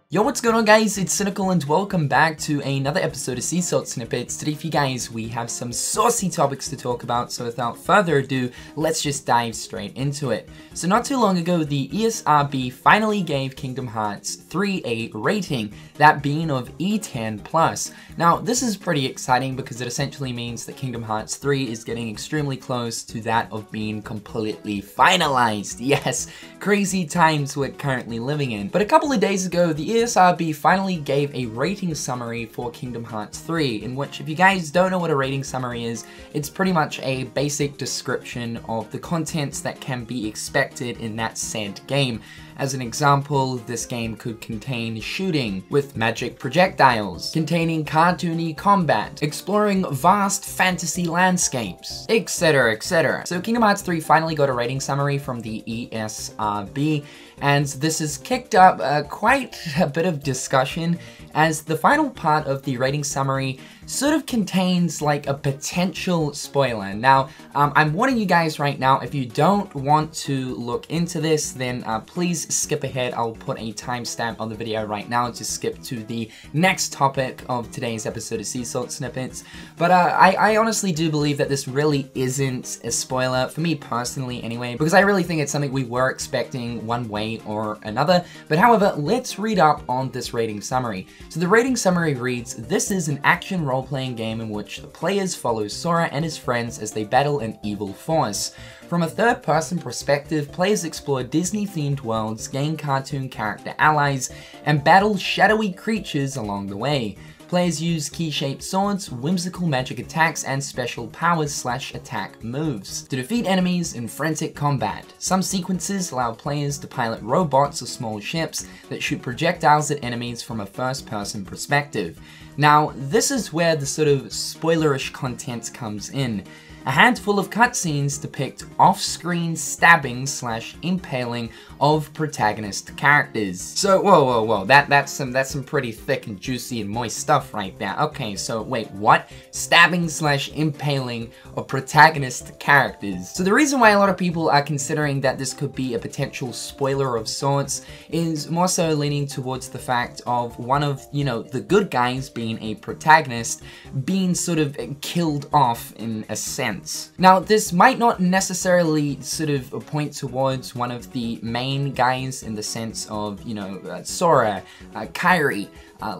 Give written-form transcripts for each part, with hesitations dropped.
Yo, what's going on guys, it's Cynical and welcome back to another episode of Sea Salt Snippets. Today for you guys, we have some saucy topics to talk about, so without further ado, let's just dive straight into it. So not too long ago, the ESRB finally gave Kingdom Hearts 3 a rating, that being of E10+. Now, this is pretty exciting because it essentially means that Kingdom Hearts 3 is getting extremely close to that of being completely finalized. Yes, crazy times we're currently living in. But a couple of days ago, the ESRB finally gave a rating summary for Kingdom Hearts 3, in which, if you guys don't know what a rating summary is, it's pretty much a basic description of the contents that can be expected in that said game. As an example, this game could contain shooting with magic projectiles, containing cartoony combat, exploring vast fantasy landscapes, etc, etc. So Kingdom Hearts 3 finally got a rating summary from the ESRB, and this has kicked up quite a bit of discussion, as the final part of the rating summary sort of contains like a potential spoiler. Now, I'm warning you guys right now, if you don't want to look into this, then please skip ahead. I'll put a timestamp on the video right now to skip to the next topic of today's episode of Sea Salt Snippets. But I honestly do believe that this really isn't a spoiler, for me personally anyway, because I really think it's something we were expecting one way or another. But however, let's read up on this rating summary. So the rating summary reads, "This is an action role-playing game in which the players follow Sora and his friends as they battle an evil force. From a third-person perspective, players explore Disney-themed worlds, gain cartoon character allies, and battle shadowy creatures along the way. Players use key-shaped swords, whimsical magic attacks, and special powers/attack moves to defeat enemies in frantic combat. Some sequences allow players to pilot robots or small ships that shoot projectiles at enemies from a first-person perspective." Now, this is where the sort of spoilerish content comes in. A handful of cutscenes depict off-screen stabbing/impaling of protagonist characters. So, whoa, that's some pretty thick and juicy and moist stuff right there. Okay, so wait, what? Stabbing/impaling of protagonist characters. So the reason why a lot of people are considering that this could be a potential spoiler of sorts is more so leaning towards the fact of one of, you know, the good guys being a protagonist being sort of killed off in a sense. Now, this might not necessarily sort of point towards one of the main guys in the sense of, you know, Sora, Kairi,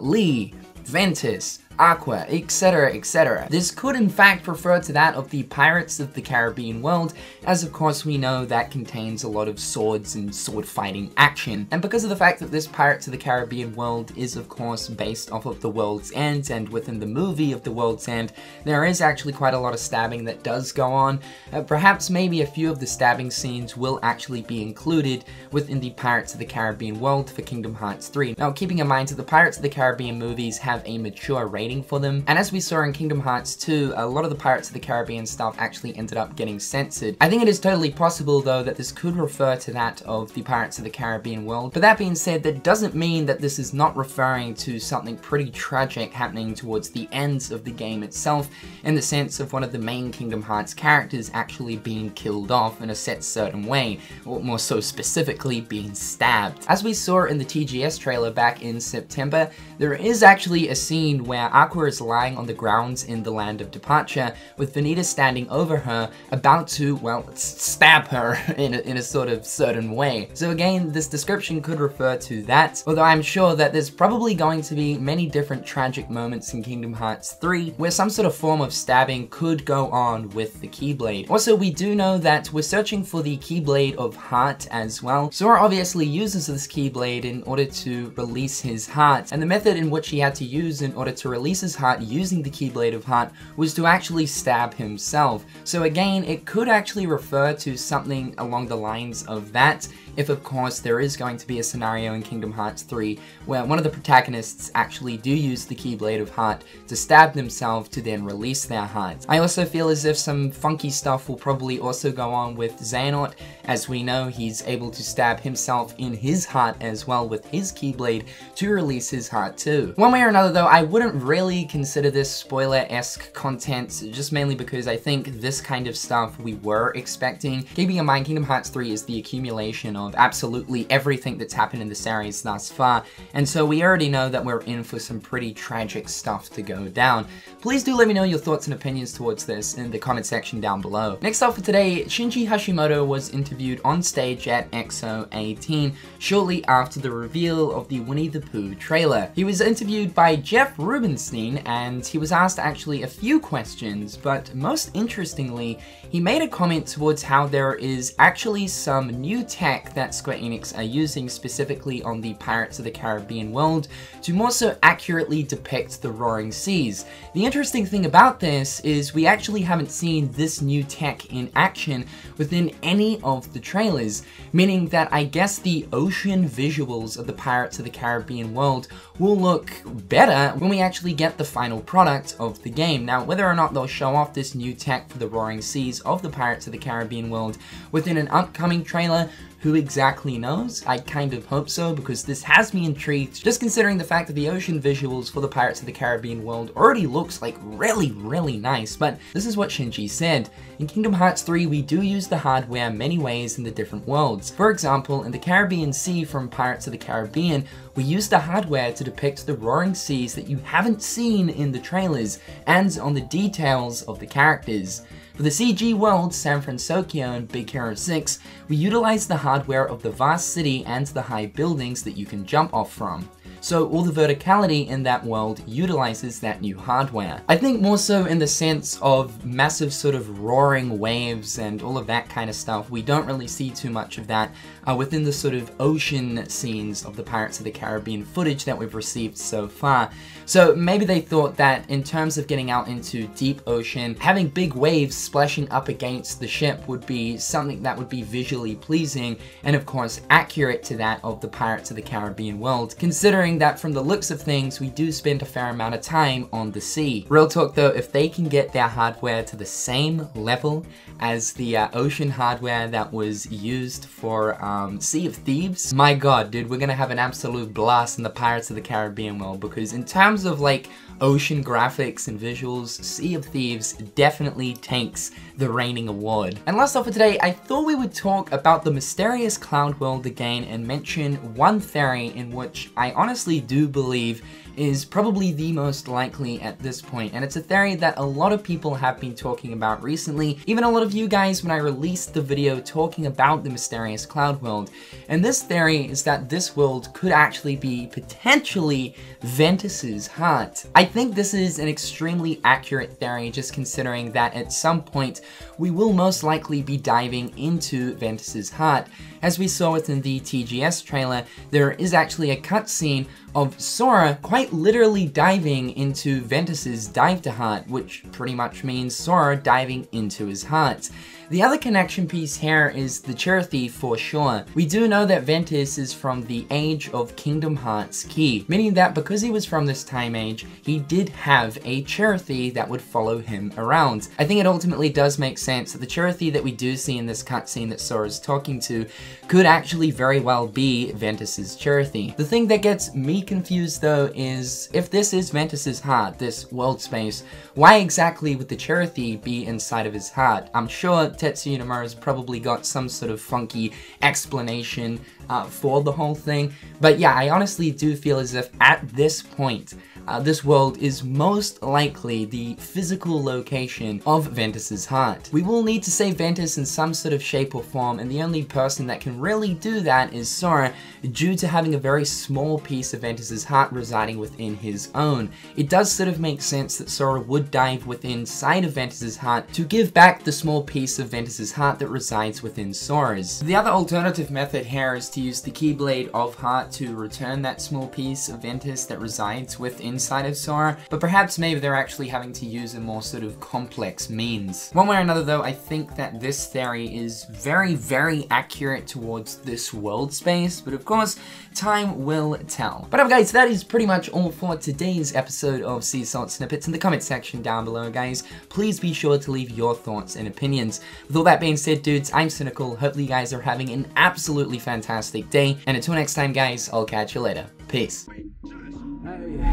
Lee, Ventus, Aqua, etc, etc. This could in fact refer to that of the Pirates of the Caribbean world, as of course we know that contains a lot of swords and sword fighting action. And because of the fact that this Pirates of the Caribbean world is of course based off of The World's End, and within the movie of The World's End, there is actually quite a lot of stabbing that does go on. Perhaps maybe a few of the stabbing scenes will actually be included within the Pirates of the Caribbean world for Kingdom Hearts 3. Now, keeping in mind that the Pirates of the Caribbean movies have a mature rating for them, and as we saw in Kingdom Hearts 2, a lot of the Pirates of the Caribbean stuff actually ended up getting censored. I think it is totally possible though that this could refer to that of the Pirates of the Caribbean world, but that being said, that doesn't mean that this is not referring to something pretty tragic happening towards the ends of the game itself, in the sense of one of the main Kingdom Hearts characters actually being killed off in a set certain way, or more so specifically being stabbed. As we saw in the TGS trailer back in September, there is actually a scene where Aqua is lying on the ground in the Land of Departure, with Vanitas standing over her, about to, well, stab her in a sort of certain way. So again, this description could refer to that, although I'm sure that there's probably going to be many different tragic moments in Kingdom Hearts 3, where some sort of form of stabbing could go on with the Keyblade. Also, we do know that we're searching for the Keyblade of Heart as well. Sora obviously uses this Keyblade in order to release his heart, and the method in which he had to use in order to release his heart using the Keyblade of Heart was to actually stab himself. So again, it could actually refer to something along the lines of that, if of course there is going to be a scenario in Kingdom Hearts 3 where one of the protagonists actually do use the Keyblade of Heart to stab themselves to then release their heart. I also feel as if some funky stuff will probably also go on with Xehanort. As we know, he's able to stab himself in his heart as well with his Keyblade to release his heart too. One way or another though, I wouldn't really consider this spoiler-esque content, just mainly because I think this kind of stuff we were expecting. Keeping in mind, Kingdom Hearts 3 is the accumulation of absolutely everything that's happened in the series thus far, and so we already know that we're in for some pretty tragic stuff to go down. Please do let me know your thoughts and opinions towards this in the comment section down below. Next up for today, Shinji Hashimoto was interviewed on stage at EXO 18 shortly after the reveal of the Winnie the Pooh trailer. He was interviewed by Jeff Rubenstein, and he was asked actually a few questions, but most interestingly, he made a comment towards how there is actually some new tech that Square Enix are using specifically on the Pirates of the Caribbean world to more so accurately depict the roaring seas. The interesting thing about this is we actually haven't seen this new tech in action within any of the trailers, meaning that I guess the ocean visuals of the Pirates of the Caribbean world will look better when we actually get the final product of the game. Now, whether or not they'll show off this new tech for the roaring seas of the Pirates of the Caribbean world within an upcoming trailer, who exactly knows? I kind of hope so, because this has me intrigued, just considering the fact that the ocean visuals for the Pirates of the Caribbean world already looks like really nice. But this is what Shinji said. In Kingdom Hearts 3, we do use the hardware many ways in the different worlds. For example, in the Caribbean Sea from Pirates of the Caribbean, we use the hardware to depict the roaring seas that you haven't seen in the trailers, and on the details of the characters. For the CG world, San Francisco and Big Hero 6, we utilize the hardware of the vast city and the high buildings that you can jump off from. So all the verticality in that world utilizes that new hardware. I think more so in the sense of massive sort of roaring waves and all of that kind of stuff. We don't really see too much of that within the sort of ocean scenes of the Pirates of the Caribbean footage that we've received so far. So maybe they thought that in terms of getting out into deep ocean, having big waves splashing up against the ship would be something that would be visually pleasing and of course accurate to that of the Pirates of the Caribbean world, considering that from the looks of things, we do spend a fair amount of time on the sea. Real talk though, if they can get their hardware to the same level as the ocean hardware that was used for Sea of Thieves, my god, dude, we're gonna have an absolute blast in the Pirates of the Caribbean world, because in terms of like ocean graphics and visuals, Sea of Thieves definitely takes the reigning award. And last off for today, I thought we would talk about the mysterious Cloud World again and mention one theory in which I honestly do believe is probably the most likely at this point, and it's a theory that a lot of people have been talking about recently, even a lot of you guys when I released the video talking about the mysterious Cloud World. And this theory is that this world could actually be potentially Ventus's heart. I think this is an extremely accurate theory, just considering that at some point we will most likely be diving into Ventus's heart. As we saw within the TGS trailer, there is actually a cutscene of Sora quite literally diving into Ventus's dive to heart, which pretty much means Sora diving into his heart. The other connection piece here is the Cherith for sure. We do know that Ventus is from the age of Kingdom Hearts Key, meaning that because he was from this time age, he did have a Cherith that would follow him around. I think it ultimately does make sense that the Cherith that we do see in this cutscene that Sora's talking to could actually very well be Ventus's Cherith. The thing that gets me confused though is, if this is Ventus's heart, this world space, why exactly would the Cherith be inside of his heart? I'm sure Tetsuya Nomura's probably got some sort of funky explanation for the whole thing, but yeah, I honestly do feel as if at this point, this world is most likely the physical location of Ventus's heart. We will need to save Ventus in some sort of shape or form, and the only person that can really do that is Sora, due to having a very small piece of Ventus's heart residing within his own. It does sort of make sense that Sora would dive within inside of Ventus's heart to give back the small piece of Ventus's heart that resides within Sora's. The other alternative method here is to use the Keyblade of Heart to return that small piece of Ventus that resides within inside of Sora, but perhaps maybe they're actually having to use a more sort of complex means. One way or another though, I think that this theory is very, very accurate towards this world space, but of course, time will tell. But guys, that is pretty much all for today's episode of Sea Salt Snippets. In the comment section down below, guys, please be sure to leave your thoughts and opinions. With all that being said, dudes, I'm Cynical. Hopefully you guys are having an absolutely fantastic day, and until next time, guys, I'll catch you later. Peace.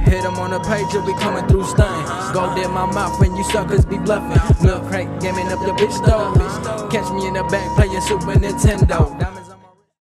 Hit them on the page, you'll be coming through stunning. Gold in my mouth when you suckers be bluffing. Milk crate, gaming up the bitch though. Catch me in the back playing Super Nintendo.